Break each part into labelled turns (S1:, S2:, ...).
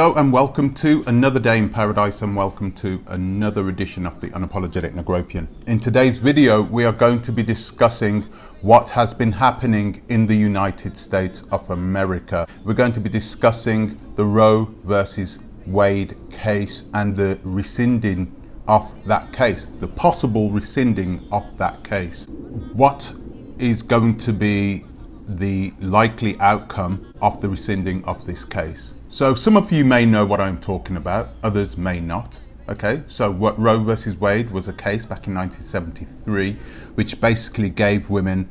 S1: Hello and welcome to another day in paradise, and welcome to another edition of the Unapologetic Negropian. In today's video we are going to be discussing what has been happening in the United States of America. We're going to be discussing the Roe versus Wade case and the rescinding of that case, the possible rescinding of that case. What is going to be the likely outcome of the rescinding of this case? So some of you may know what I'm talking about, others may not. Okay, so what Roe versus Wade was a case back in 1973, which basically gave women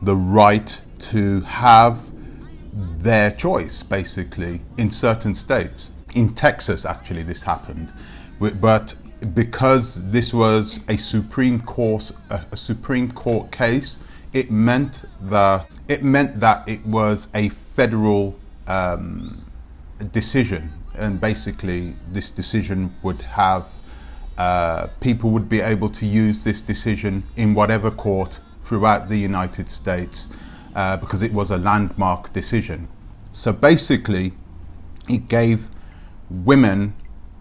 S1: the right to have their choice, basically, in certain states. In Texas, actually, this happened, but because this was a Supreme Court case, it meant that it was a federal decision, and basically this decision would have people would be able to use this decision in whatever court throughout the United States because it was a landmark decision. So basically it gave women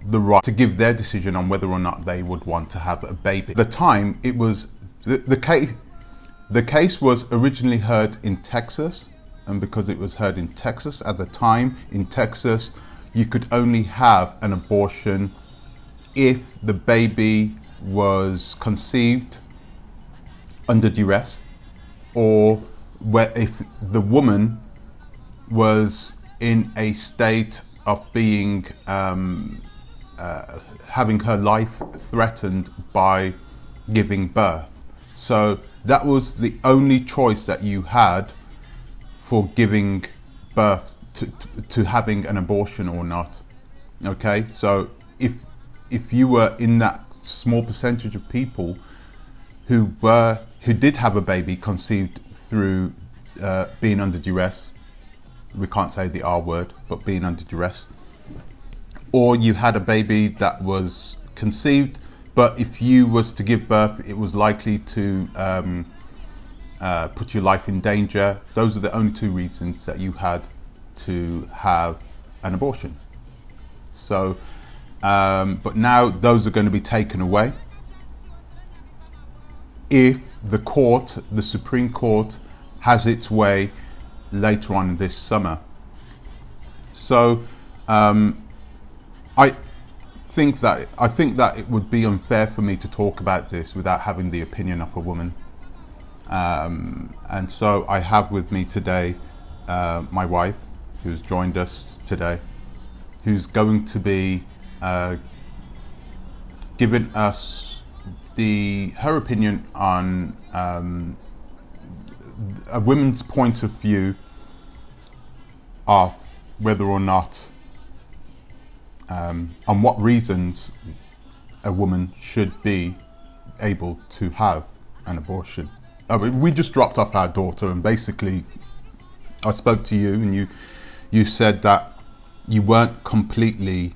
S1: the right to give their decision on whether or not they would want to have a baby. At the time, it was the case was originally heard in Texas, and because it was heard in Texas at the time, in Texas, you could only have an abortion if the baby was conceived under duress, or if the woman was in a state of being having her life threatened by giving birth. So that was the only choice that you had for giving birth to having an abortion or not. Okay, so if you were in that small percentage of people who did have a baby conceived through being under duress, we can't say the R word, but being under duress, or you had a baby that was conceived, but if you was to give birth, it was likely to put your life in danger. Those are the only two reasons that you had to have an abortion. So, but now those are going to be taken away if the Supreme Court has its way later on this summer. So, I think that it would be unfair for me to talk about this without having the opinion of a woman. And so I have with me today my wife, who's joined us today, who's going to be giving us her opinion on a woman's point of view of whether or not, on what reasons a woman should be able to have an abortion. We just dropped off our daughter, and basically I spoke to you, and you said that you weren't completely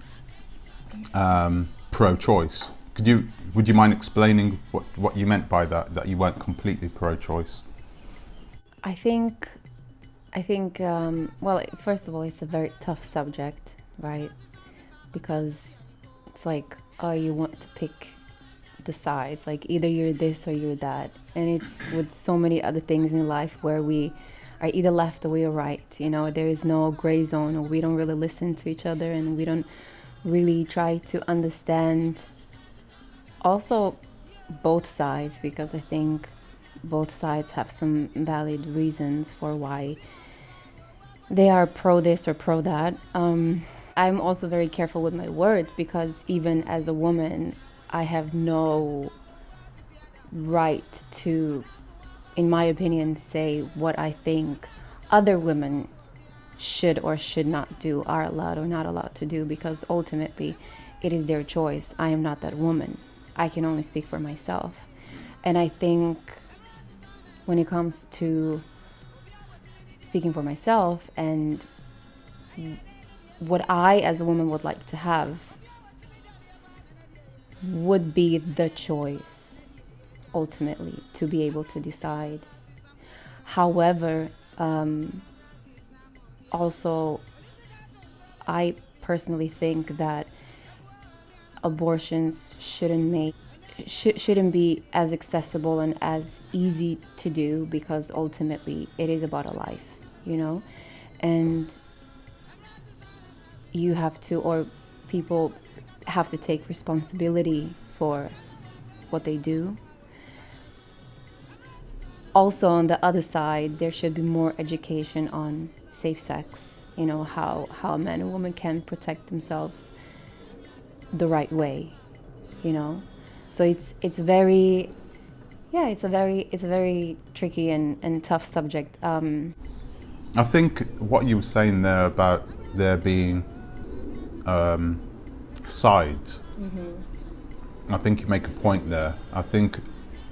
S1: pro-choice. Would you mind explaining what you meant by that you weren't completely pro-choice?
S2: I think well, first of all, it's a very tough subject, right? Because it's like, oh, you want to pick the sides, like either you're this or you're that, and it's with so many other things in life where we are either left or we are right. You know, there is no gray zone, or we don't really listen to each other, and we don't really try to understand also both sides, because I think both sides have some valid reasons for why they are pro this or pro that. I'm also very careful with my words, because even as a woman, I have no right to, in my opinion, say what I think other women should or should not do, are allowed or not allowed to do, because ultimately it is their choice. I am not that woman. I can only speak for myself. And I think when it comes to speaking for myself and what I as a woman would like to have, would be the choice ultimately to be able to decide. However, also I personally think that abortions shouldn't be as accessible and as easy to do, because ultimately it is about a life, you know, and you have to, or people have to take responsibility for what they do. Also, on the other side, there should be more education on safe sex, you know, how a man and woman can protect themselves the right way, you know. So it's very, yeah, it's a very tricky and tough subject.
S1: I think what you were saying there about there being sides, I think you make a point there. I think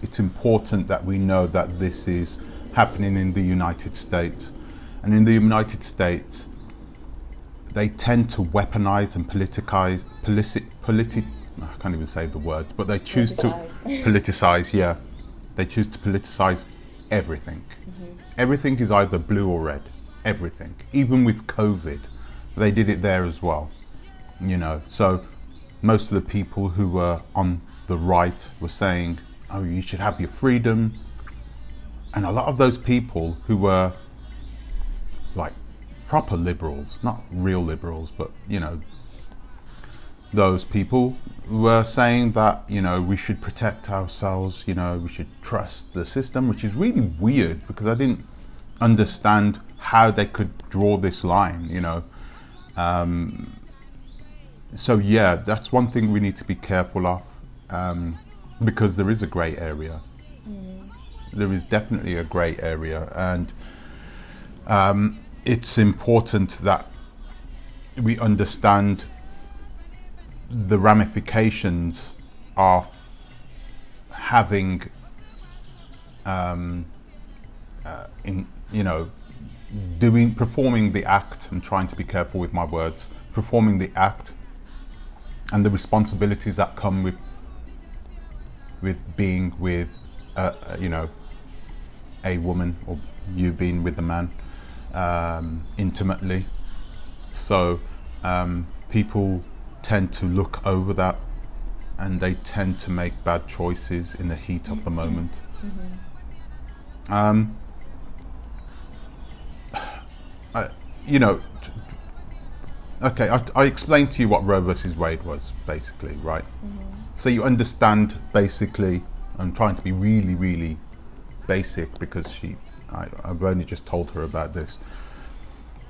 S1: it's important that we know that this is happening in the United States. And in the United States, they tend to weaponize and I can't even say the words, but they choose to politicize, yeah. They choose to politicize everything. Everything is either blue or red, everything. Even with COVID, they did it there as well, you know. So most of the people who were on the right were saying, oh, you should have your freedom. And a lot of those people who were like proper liberals, not real liberals, but, you know, those people were saying that, you know, we should protect ourselves, you know, we should trust the system, which is really weird because I didn't understand how they could draw this line, you know. So yeah, that's one thing we need to be careful of, because there is a grey area. There is definitely a grey area, and it's important that we understand the ramifications of having, performing the act. I'm trying to be careful with my words. Performing the act, and the responsibilities that come with being with, a woman, or you being with a man, intimately. So people tend to look over that, and they tend to make bad choices in the heat of the moment. Okay, I explained to you what Roe versus Wade was, basically, right? So you understand, basically, I'm trying to be really, really basic because I've only just told her about this.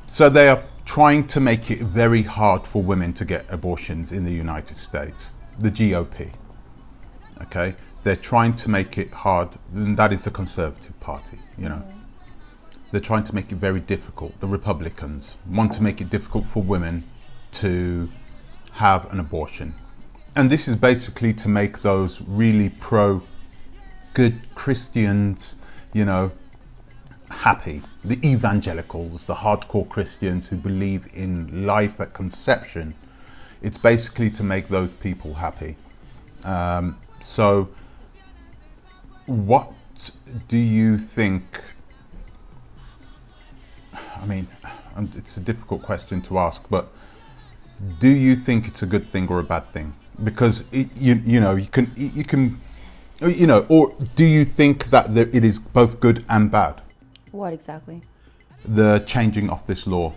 S1: So they are trying to make it very hard for women to get abortions in the United States, the GOP, okay? They're trying to make it hard, and that is the Conservative Party, you know. They're trying to make it very difficult. The Republicans want to make it difficult for women to have an abortion. And this is basically to make those really good Christians, you know, happy. The evangelicals, the hardcore Christians who believe in life at conception. It's basically to make those people happy. So what do you think? I mean, it's a difficult question to ask, but do you think it's a good thing or a bad thing? Because you can, or do you think that it is both good and bad?
S2: What exactly?
S1: The changing of this law,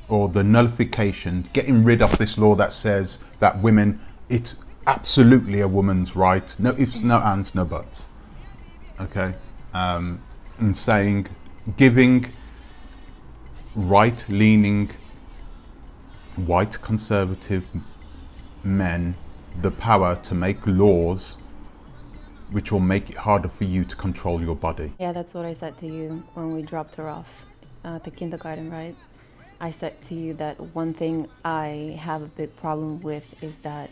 S1: or the nullification, getting rid of this law that says that women, it's absolutely a woman's right, no ifs, no ands, no buts. Okay, and saying, giving right-leaning, white conservative men the power to make laws which will make it harder for you to control your body.
S2: Yeah, that's what I said to you when we dropped her off at the kindergarten, right? I said to you that one thing I have a big problem with is that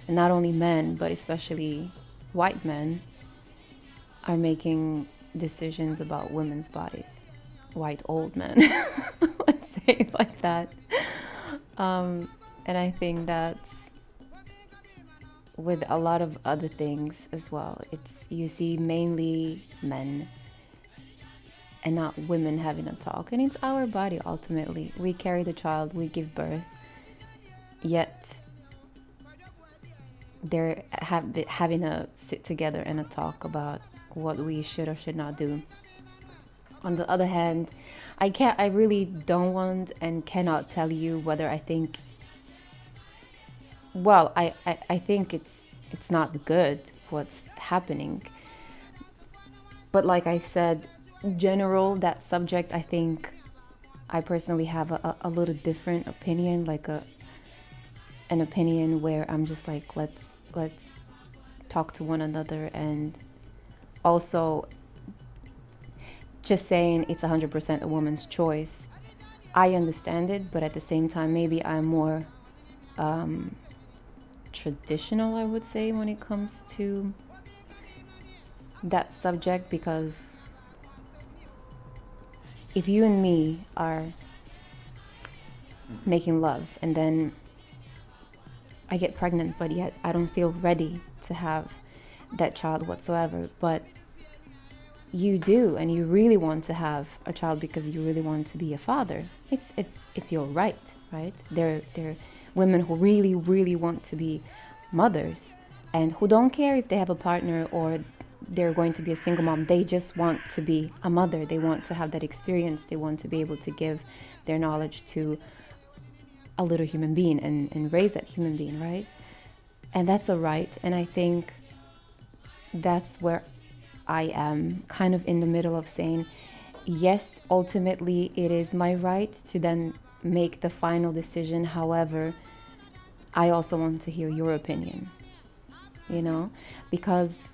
S2: not only men, but especially white men, are making decisions about women's bodies. White old men, let's say it like that. And I think that's with a lot of other things as well. You see mainly men and not women having a talk. And it's our body ultimately. We carry the child, we give birth, yet they're having a sit together and a talk about what we should or should not do. On the other hand, I really don't want and cannot tell you whether I think, well, I think it's not good what's happening. But like I said, general, that subject, I think I personally have a little different opinion, like an opinion where I'm just like, let's talk to one another. And also just saying it's 100% a woman's choice, I understand it, but at the same time, maybe I'm more traditional, I would say, when it comes to that subject, because if you and me are making love and then I get pregnant, but yet I don't feel ready to have that child whatsoever, but you do, and you really want to have a child because you really want to be a father, it's your right? There are women who really want to be mothers and who don't care if they have a partner or they're going to be a single mom. They just want to be a mother. They want to have that experience. They want to be able to give their knowledge to a little human being and raise that human being, right? And that's a right. And I think that's where I am kind of in the middle of saying, yes, ultimately it is my right to then make the final decision. However, I also want to hear your opinion, because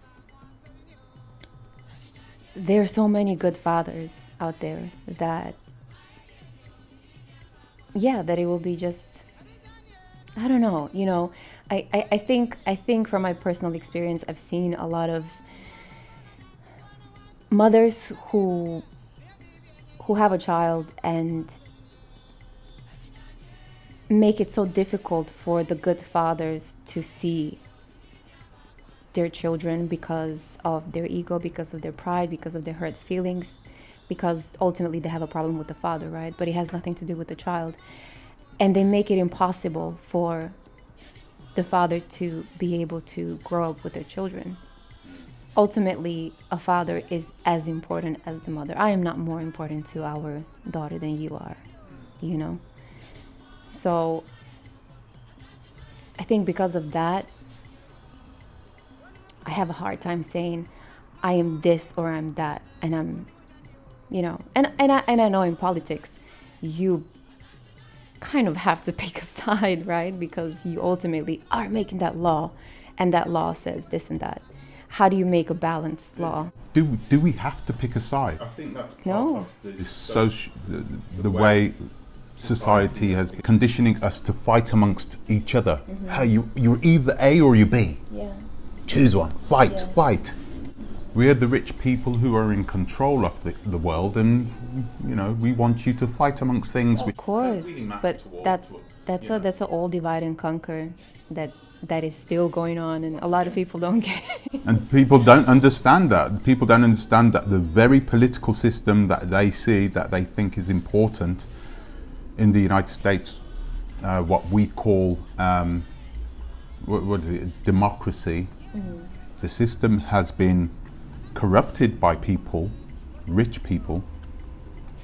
S2: there are so many good fathers out there that it will be just, I don't know, I think from my personal experience, I've seen a lot of mothers who have a child and make it so difficult for the good fathers to see their children because of their ego, because of their pride, because of their hurt feelings, because ultimately they have a problem with the father, right? But it has nothing to do with the child. And they make it impossible for the father to be able to grow up with their children. Ultimately, a father is as important as the mother. I am not more important to our daughter than you are, So I think because of that, I have a hard time saying I am this or I'm that, and I'm, and I know in politics, you kind of have to pick a side, right? Because you ultimately are making that law, and that law says this and that. How do you make a balanced law?
S1: Do we have to pick a side? I think that's part of the way society has been conditioning us to fight amongst each other. Mm-hmm. You're either A or you're B. Yeah. Choose one. Fight. We're the rich people who are in control of the world, and we want you to fight amongst things.
S2: Of course, really, but that's an old divide and conquer that is still going on, and a lot of people don't get it.
S1: And people don't understand that. People don't understand that the very political system that they see, that they think is important in the United States, what we call what is it, democracy. Mm-hmm. The system has been corrupted by people, rich people,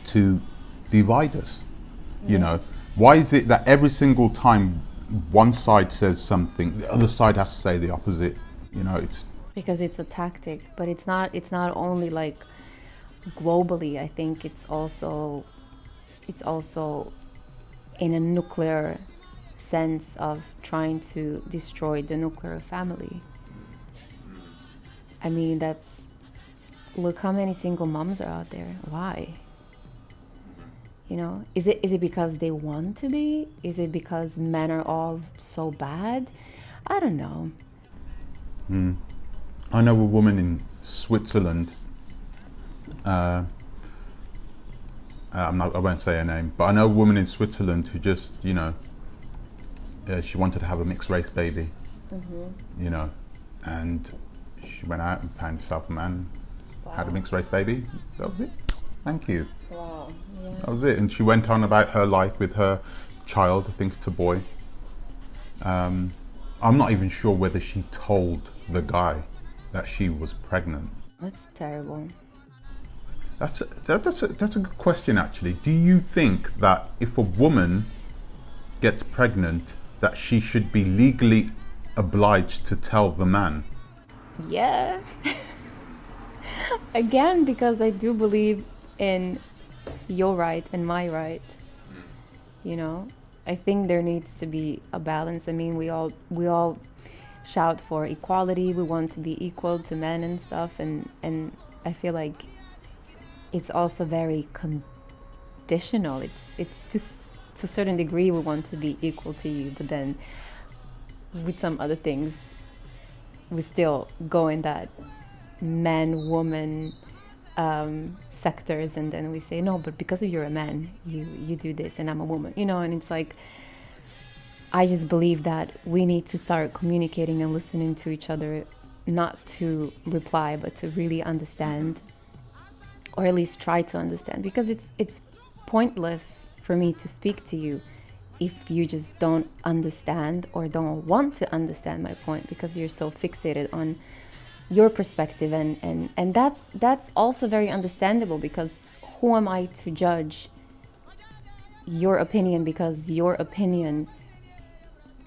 S1: to divide us. Yeah. Why is it that every single time one side says something, the other side has to say the opposite? It's
S2: because it's a tactic, but it's not only like globally. I think it's also in a nuclear sense of trying to destroy the nuclear family. I mean, look how many single moms are out there. Why? Is it because they want to be? Is it because men are all so bad? I don't know.
S1: I know a woman in Switzerland. I won't say her name, but I know a woman in Switzerland who just, she wanted to have a mixed race baby. Mm-hmm. And she went out and found herself a man, had a mixed race baby. That was it. Thank you.
S2: Wow. Yeah.
S1: That was it. And she went on about her life with her child. I think it's a boy. I'm not even sure whether she told the guy that she was pregnant.
S2: That's terrible.
S1: That's a good question, actually. Do you think that if a woman gets pregnant, that she should be legally obliged to tell the man?
S2: Yeah. Again, because I do believe in your right and my right. You know, I think there needs to be a balance. I mean, we all shout for equality. We want to be equal to men and stuff, and I feel like it's also very conditional. It's to a certain degree we want to be equal to you, but then with some other things we still go in that man woman sectors, and then we say no, but because you're a man you do this and I'm a woman, you know. And it's like, I just believe that we need to start communicating and listening to each other, not to reply but to really understand, or at least try to understand, because it's pointless for me to speak to you if you just don't understand or don't want to understand my point, because you're so fixated on your perspective, and that's also very understandable, because who am I to judge your opinion, because your opinion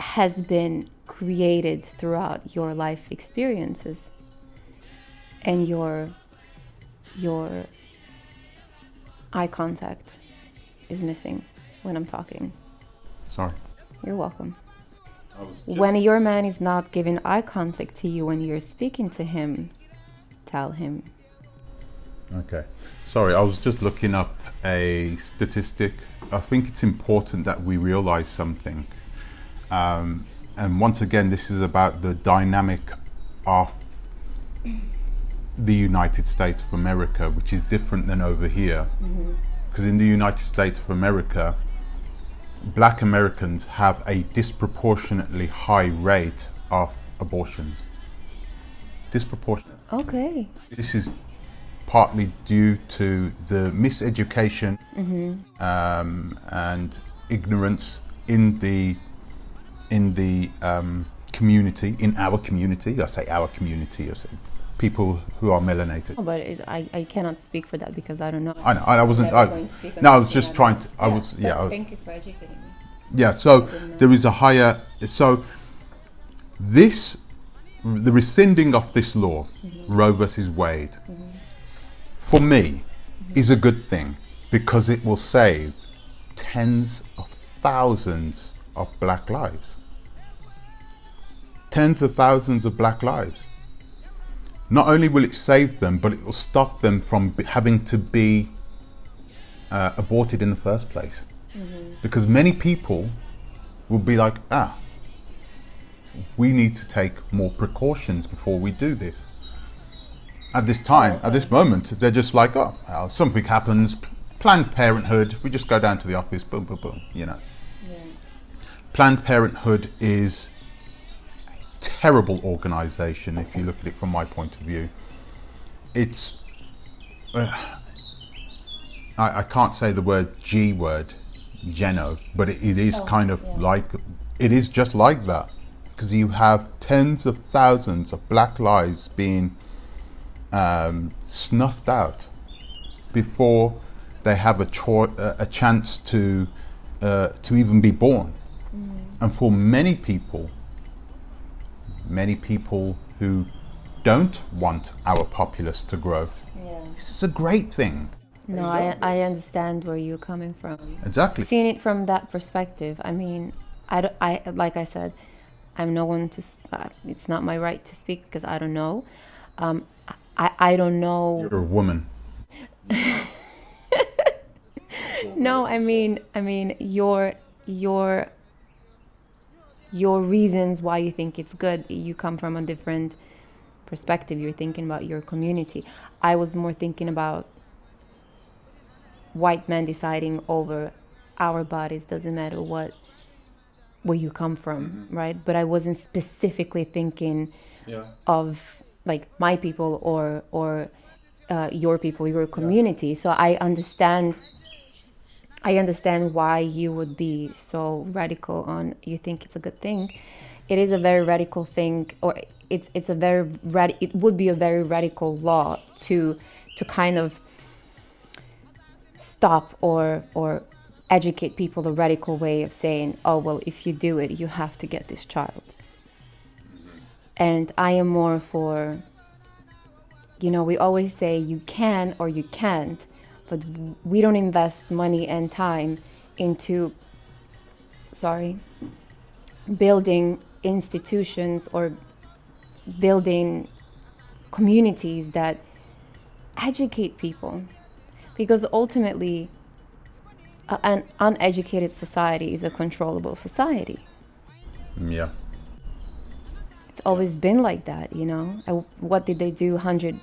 S2: has been created throughout your life experiences, and your eye contact is missing when I'm talking.
S1: Sorry.
S2: You're welcome. When your man is not giving eye contact to you when you're speaking to him, tell him.
S1: Okay. Sorry, I was just looking up a statistic. I think it's important that we realize something. And once again, this is about the dynamic of the United States of America, which is different than over here. Because in the United States of America, Black Americans have a disproportionately high rate of abortions. Disproportionate.
S2: Okay.
S1: This is partly due to the miseducation and ignorance in the community, in our community. I say our community, I say people who are melanated.
S2: Oh, but I cannot speak for that because I don't know.
S1: I know, I wasn't.
S2: Never going to speak on
S1: No, I was
S2: something
S1: just trying to. I
S2: Yeah,
S1: was.
S2: but
S1: Yeah.
S2: Thank you for educating me.
S1: Yeah. So there is a higher. So the rescinding of this law, Roe versus Wade, for me, is a good thing, because it will save tens of thousands of black lives. Tens of thousands of black lives. Not only will it save them, but it will stop them from having to be aborted in the first place. Because many people will be like, we need to take more precautions before we do this. At this time, at this moment, they're just like, well, something happens, Planned Parenthood, we just go down to the office, boom, boom, boom, you know.
S2: Yeah.
S1: Planned Parenthood is a terrible organization if you look at it from my point of view. It's, I can't say the word G word, Geno, but it is kind of like, it is just like that. Because you have tens of thousands of black lives being snuffed out before they have a chance to even be born. And for many people who don't want our populace to grow, this is a great thing.
S2: No, I understand where you're coming from.
S1: Exactly.
S2: Seeing it from that perspective, I mean, I like I said, I'm no one to. It's not my right to speak because I don't know. I don't know.
S1: You're a woman.
S2: No, I mean your reasons why you think it's good. You come from a different perspective. You're thinking about your community. I was more thinking about white men deciding over our bodies. Doesn't matter where you come from, right? But I wasn't specifically thinking of like my people or your people, your community. So I understand why you would be so radical on, you think it's a good thing. It is a very radical thing, or it would be a very radical law to kind of stop or educate people, a radical way of saying, oh, well, if you do it, you have to get this child. And I am more for, we always say you can or you can't, but we don't invest money and time into, building institutions or building communities that educate people. Because ultimately, an uneducated society is a controllable society.
S1: Yeah.
S2: It's always been like that, What did they do 100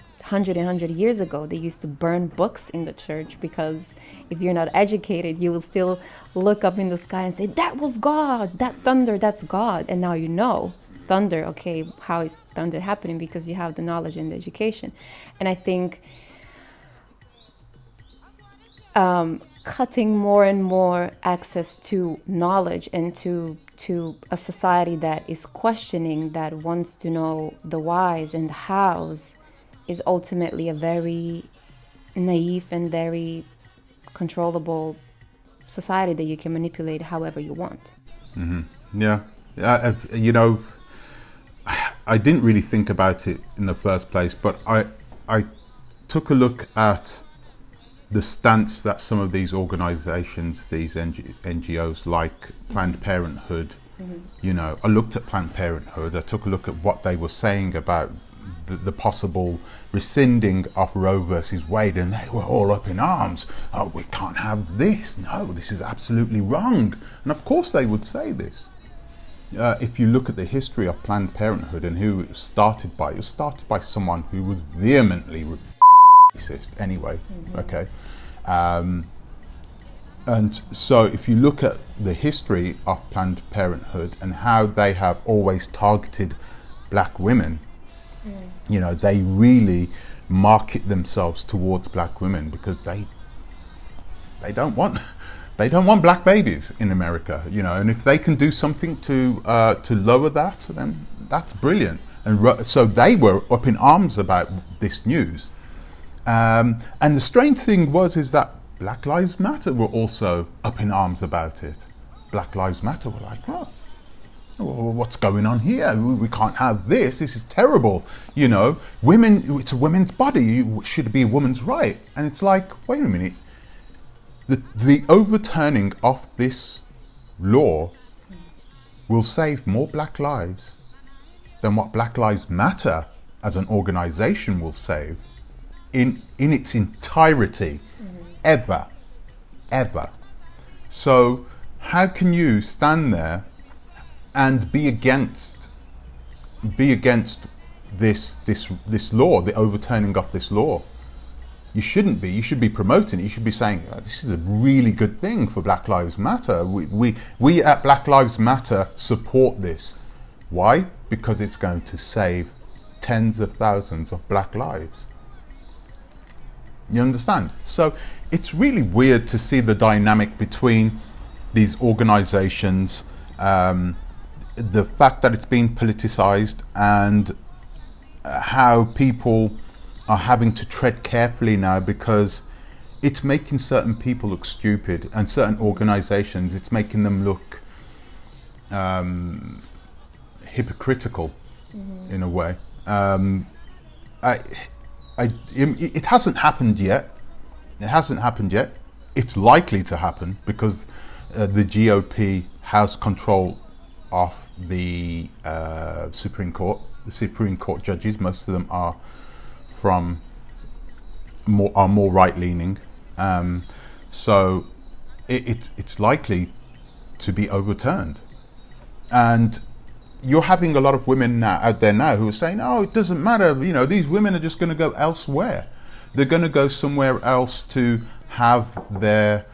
S2: years ago? They used to burn books in the church, because if you're not educated, you will still look up in the sky and say, that was God, that thunder, that's God. And now thunder, okay, how is thunder happening? Because you have the knowledge and the education. And I think cutting more and more access to knowledge and to a society that is questioning, that wants to know the whys and the hows, is ultimately a very naive and very controllable society that you can manipulate however you want.
S1: Mm-hmm. Yeah. I didn't really think about it in the first place, but I took a look at the stance that some of these organizations, these NGOs like Planned Parenthood, I looked at Planned Parenthood, I took a look at what they were saying about the possible rescinding of Roe versus Wade, and they were all up in arms. Oh, we can't have this. No, this is absolutely wrong. And of course they would say this. If you look at the history of Planned Parenthood and who it was started by someone who was vehemently racist anyway. Okay. And so if you look at the history of Planned Parenthood and how they have always targeted black women, they really market themselves towards black women, because they don't want black babies in America, and if they can do something to lower that, then that's brilliant. And so they were up in arms about this news. And the strange thing is that Black Lives Matter were also up in arms about it. Black Lives Matter were like, oh, what's going on here? We can't have this. This is terrible. Women, it's a woman's body. It should be a woman's right. And it's like, wait a minute. The overturning of this law will save more black lives than what Black Lives Matter as an organization will save in its entirety, ever. So how can you stand there and be against this law, the overturning of this law? You shouldn't be. You should be promoting it. You should be saying, oh, this is a really good thing for Black Lives Matter. We at Black Lives Matter support this. Why? Because it's going to save tens of thousands of black lives. You understand? So it's really weird to see the dynamic between these organizations, the fact that it's being politicized, and how people are having to tread carefully now, because it's making certain people look stupid, and certain organizations, it's making them look hypocritical in a way. It hasn't happened yet. It's likely to happen, because the GOP has control of the Supreme Court. The Supreme Court judges, most of them are more right-leaning, so it's likely to be overturned. And you're having a lot of women out there now who are saying, "Oh, it doesn't matter. These women are just going to go elsewhere. They're going to go somewhere else to have their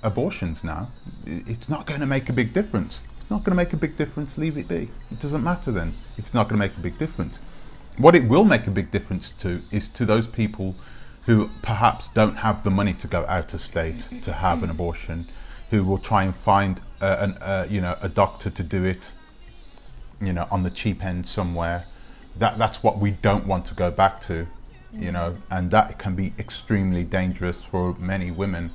S1: abortions now. It's not going to make a big difference. It's not going to make a big difference. Leave it be. It doesn't matter then if it's not going to make a big difference." What it will make a big difference to is to those people who perhaps don't have the money to go out of state to have an abortion, who will try and find a doctor to do it, on the cheap end somewhere. That's what we don't want to go back to, and that can be extremely dangerous for many women.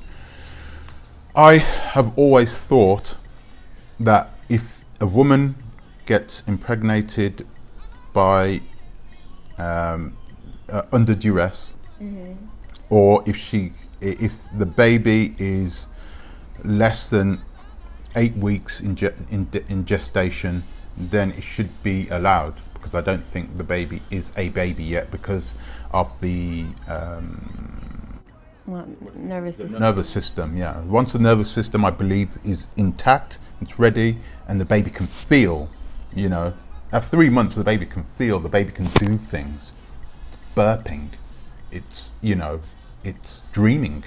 S1: I have always thought that if a woman gets impregnated by under duress, or if the baby is less than 8 weeks in gestation, then it should be allowed, because I don't think the baby is a baby yet because of the
S2: nervous system.
S1: Nervous system, yeah. Once the nervous system, I believe, is intact, it's ready, and the baby can feel, at 3 months the baby can feel, the baby can do things. It's burping, it's it's dreaming.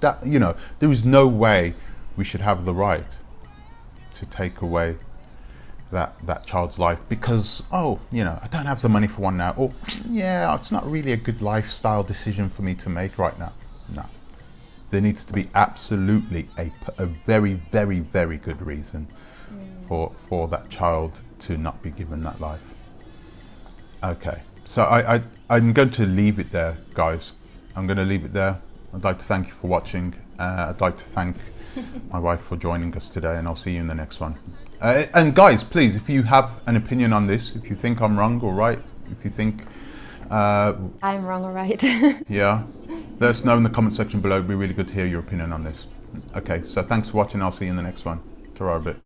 S1: There is no way we should have the right to take away that child's life because I don't have the money for one now, or it's not really a good lifestyle decision for me to make right now. No, there needs to be absolutely a very, very, very good reason for that child to not be given that life. Okay, so I'm going to leave it there, guys. I'm going to leave it there. I'd like to thank you for watching. I'd like to thank my wife for joining us today, and I'll see you in the next one. And guys, please, if you have an opinion on this, if you think I'm wrong or right, if you think
S2: I'm wrong or right,
S1: yeah, let us know in the comment section below. It'd be really good to hear your opinion on this. Okay, so thanks for watching. I'll see you in the next one. Ta-ra a bit.